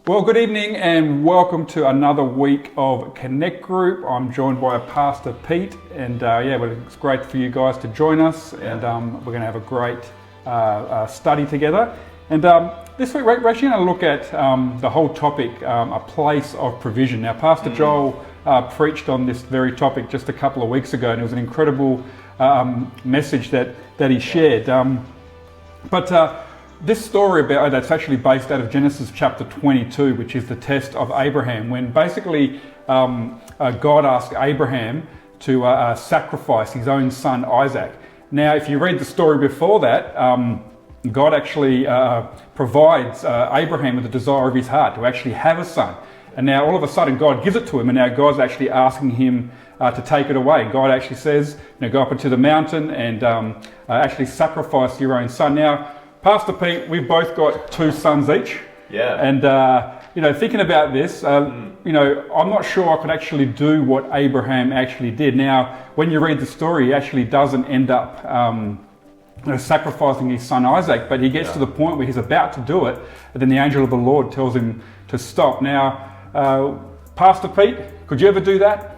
Well, good evening and welcome to another week of Connect Group. I'm joined by Pastor Pete, and it's great for you guys to join us, and we're going to have a great study together. And this week we're actually going to look at the whole topic, a place of provision. Now, Pastor Joel preached on this very topic just a couple of weeks ago, and it was an incredible message that he shared. This story that's actually based out of Genesis chapter 22, which is the test of Abraham, when basically God asked Abraham to sacrifice his own son Isaac. Now, if you read the story before that, God actually provides Abraham with the desire of his heart to actually have a son. And now all of a sudden God gives it to him, and now God's actually asking him to take it away. God actually says, go up into the mountain and actually sacrifice your own son. Now, Pastor Pete, we've both got two sons each. Yeah. And, thinking about this, I'm not sure I could actually do what Abraham actually did. Now, when you read the story, he actually doesn't end up sacrificing his son Isaac, but he gets to the point where he's about to do it, and then the angel of the Lord tells him to stop. Now, Pastor Pete, could you ever do that?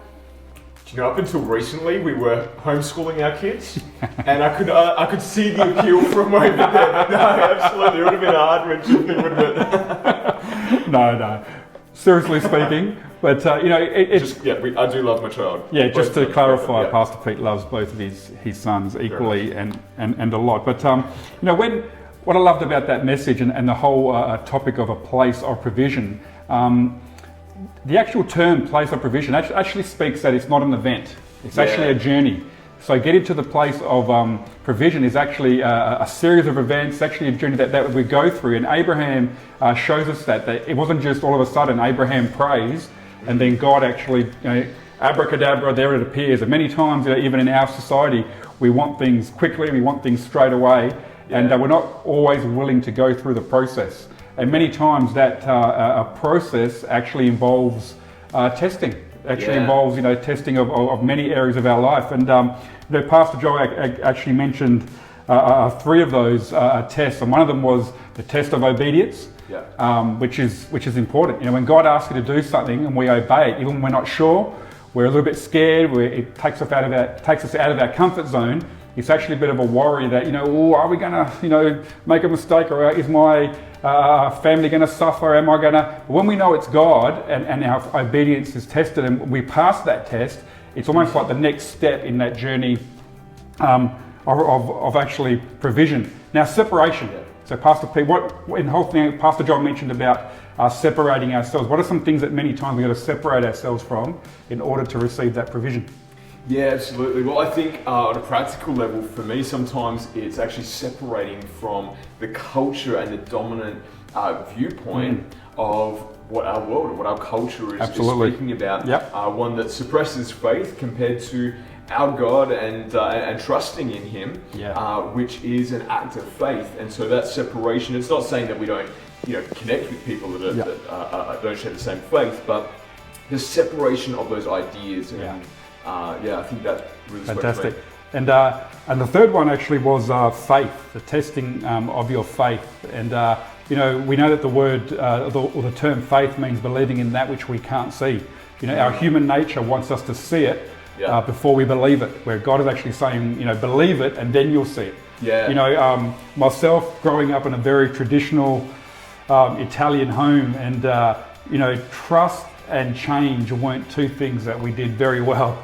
Up until recently, we were homeschooling our kids, and I could see the appeal from over there. No, absolutely, it would have been a heart-wrenching thing, wouldn't it? No. Seriously speaking, but I do love my child. Yeah, just to clarify, Pastor Pete loves both of his sons equally and a lot. But what I loved about that message and the whole topic of a place of provision. The actual term place of provision actually speaks that it's not an event, it's actually a journey. So getting to the place of provision is actually a series of events, actually a journey that we go through. And Abraham shows us that it wasn't just all of a sudden Abraham prays and then God actually, abracadabra, there it appears. And many times, even in our society, we want things quickly, we want things straight away, and we're not always willing to go through the process. And many times that process actually involves testing. Involves testing of many areas of our life. And Pastor Joe actually mentioned three of those tests, and one of them was the test of obedience, which is important. When God asks you to do something and we obey it, even when we're not sure, we're a little bit scared. It takes us out of our comfort zone. It's actually a bit of a worry that are we going to make a mistake, or is my family going to suffer? Am I going to? When we know it's God and our obedience is tested and we pass that test, it's almost like the next step in that journey of actually provision. Now, separation. So, Pastor Pete, in the whole thing Pastor John mentioned about separating ourselves. What are some things that many times we've got to separate ourselves from in order to receive that provision? Yeah, absolutely. Well, I think on a practical level, for me, sometimes it's actually separating from the culture and the dominant viewpoint of what our world or what our culture is speaking about. One that suppresses faith compared to our God and trusting in Him, which is an act of faith. And so that separation, it's not saying that we don't connect with people that don't share the same faith, but the separation of those ideas. I think that really fantastic. And the third one actually was faith, the testing of your faith. And we know that the word or the term faith means believing in that which we can't see. Our human nature wants us to see it before we believe it. Where God is actually saying, believe it and then you'll see it. Myself growing up in a very traditional Italian home, and trust and change weren't two things that we did very well.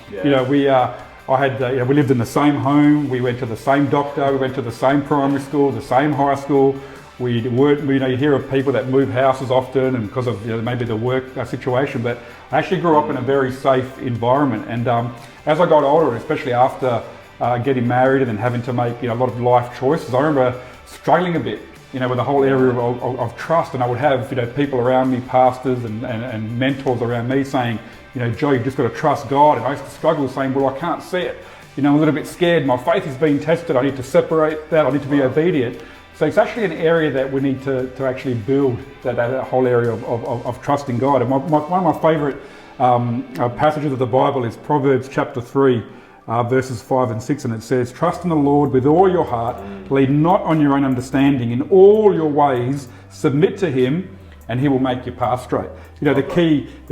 We lived in the same home. We went to the same doctor. We went to the same primary school, the same high school. You hear of people that move houses often, and because of maybe the work situation. But I actually grew up in a very safe environment. And as I got older, especially after getting married and then having to make a lot of life choices, I remember struggling a bit. With the whole area of trust, and I would have people around me, pastors and mentors around me saying, Joe, you've just got to trust God. And I used to struggle saying, well, I can't see it. I'm a little bit scared. My faith is being tested. I need to separate that. I need to be obedient. So it's actually an area that we need to actually build that whole area of trusting God. And one of my favorite passages of the Bible is Proverbs chapter 3. Verses 5 and 6, and it says, trust in the Lord with all your heart, lean not on your own understanding, in all your ways submit to Him, and he will make your path straight. You know, the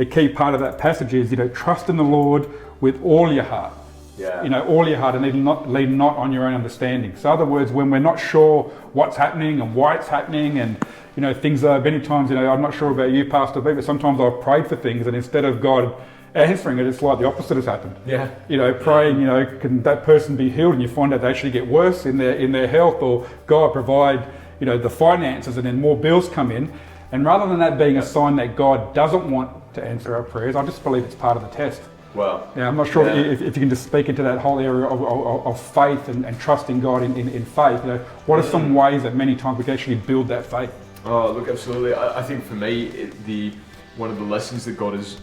key part of that passage is, you know, trust in the Lord with all your heart. Yeah. You know, all your heart, and lean not on your own understanding. So, in other words, when we're not sure what's happening and why it's happening, and you know, things are many times, you know, I'm not sure about you, Pastor B, but sometimes I've prayed for things, and instead of God answering it, it's like the opposite has happened. Yeah. You know, praying, you know, can that person be healed, and you find out they actually get worse in their health, or God provide, you know, the finances, and then more bills come in. And rather than that being a sign that God doesn't want to answer our prayers, I just believe it's part of the test. Wow. Yeah, I'm not sure if you can just speak into that whole area of faith and trusting God in faith. You know, what are some ways that many times we can actually build that faith? Oh, look, absolutely. I think for me, one of the lessons that God has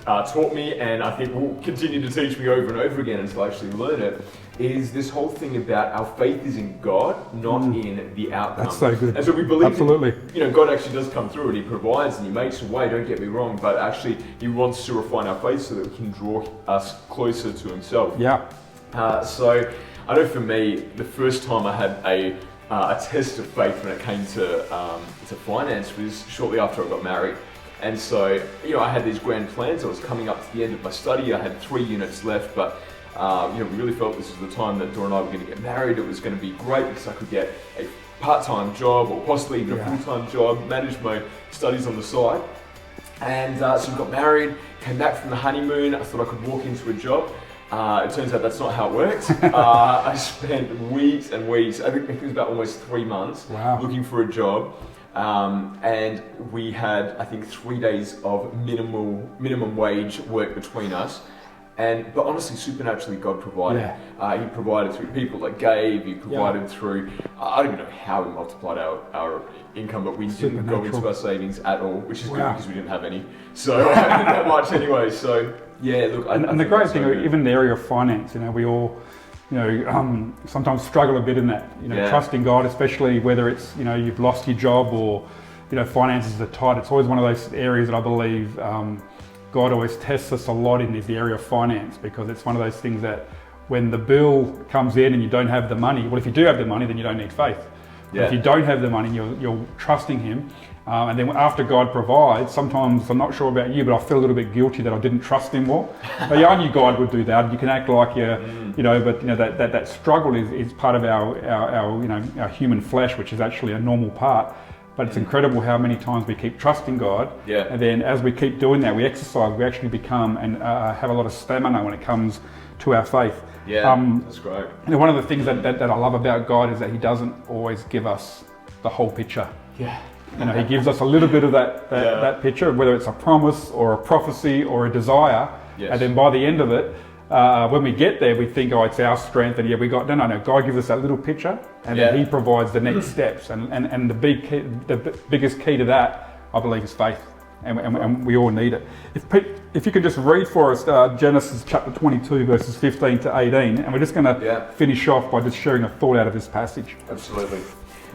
taught me, and I think will continue to teach me over and over again until I actually learn it, is this whole thing about our faith is in God, not in the outcome. That's so good. And so we believe, absolutely. You know, God actually does come through and He provides and He makes a way. Don't get me wrong, but actually He wants to refine our faith so that we can draw us closer to Himself. Yeah. So I know for me, the first time I had a test of faith when it came to finance was shortly after I got married. And so, you know, I had these grand plans. I was coming up to the end of my study. I had 3 units left, but you know, we really felt this was the time that Dora and I were going to get married. It was going to be great because I could get a part-time job, or possibly even a full-time job, manage my studies on the side. And so we got married, came back from the honeymoon. I thought I could walk into a job. It turns out that's not how it works. I spent weeks and weeks, I think it was about almost 3 months, looking for a job. And we had, I think, 3 days of minimum wage work between us. But honestly, supernaturally, God provided. He provided through people that gave. He provided through, I don't even know how we multiplied our income, but we didn't go into our savings at all, which is good because we didn't have any. So I didn't have much anyway. So yeah, look. And the great thing, even in the area of finance, you know, we all, you know, sometimes struggle a bit in that, you know, trusting God, especially whether it's, you know, you've lost your job or, you know, finances are tight. It's always one of those areas that I believe God always tests us a lot in, is the area of finance, because it's one of those things that when the bill comes in and you don't have the money, well, if you do have the money, then you don't need faith. But if you don't have the money, you're trusting Him. And then after God provides, sometimes, I'm not sure about you, but I feel a little bit guilty that I didn't trust Him more. But yeah, I knew God would do that. You can act like you're, you know, but you know that struggle is part of our you know, our human flesh, which is actually a normal part. But it's incredible how many times we keep trusting God, and then as we keep doing that, we exercise, we actually become and have a lot of stamina when it comes to our faith. That's great. And one of the things that I love about God is that He doesn't always give us the whole picture. You know, He gives us a little bit of that picture, whether it's a promise or a prophecy or a desire, and then by the end of it, when we get there, we think, oh, it's our strength, and we got no. God gives us that little picture, and then He provides the next steps, and the biggest key to that, I believe, is faith, and we all need it. If you could just read for us Genesis chapter 22, verses 15 to 18, and we're just going to finish off by just sharing a thought out of this passage. Absolutely.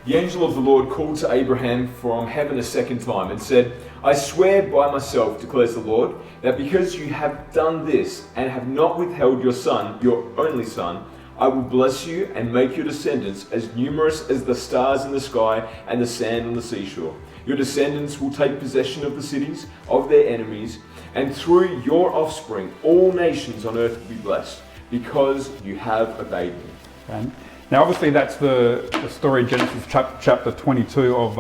The angel of the Lord called to Abraham from heaven a second time and said, I swear by myself, declares the Lord, that because you have done this and have not withheld your son, your only son, I will bless you and make your descendants as numerous as the stars in the sky and the sand on the seashore. Your descendants will take possession of the cities of their enemies, and through your offspring all nations on earth will be blessed, because you have obeyed me. Okay. Now, obviously, that's the story in Genesis chapter 22 of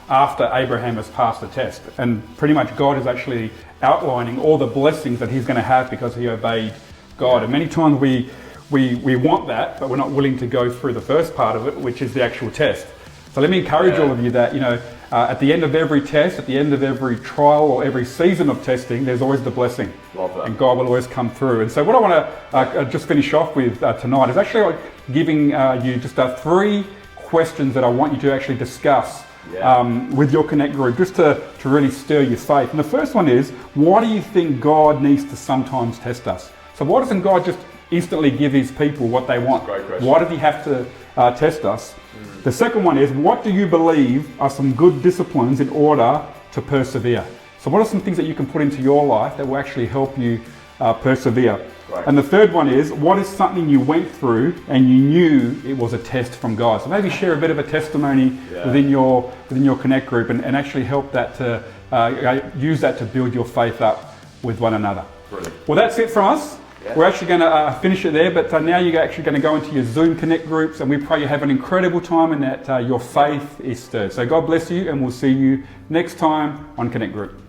after Abraham has passed the test. And pretty much God is actually outlining all the blessings that he's going to have because he obeyed God. And many times we want that, but we're not willing to go through the first part of it, which is the actual test. So let me encourage all of you that, you know, at the end of every test, at the end of every trial or every season of testing, there's always the blessing. Love that. And God will always come through. And so what I want to just finish off with tonight is actually like giving you just 3 questions that I want you to actually discuss with your Connect group, just to really stir your faith. And the first one is, why do you think God needs to sometimes test us? So why doesn't God just instantly give his people what they want? Great question. Why does he have to test us? The second one is, what do you believe are some good disciplines in order to persevere? So what are some things that you can put into your life that will actually help you persevere? Right. And the third one is, what is something you went through and you knew it was a test from God? So maybe share a bit of a testimony within your Connect group and actually help that to use that to build your faith up with one another. Brilliant. Well, that's it from us. Yeah. We're actually going to finish it there, but now you're actually going to go into your Zoom Connect groups, and we pray you have an incredible time and that your faith is stirred. So God bless you, and we'll see you next time on Connect Group.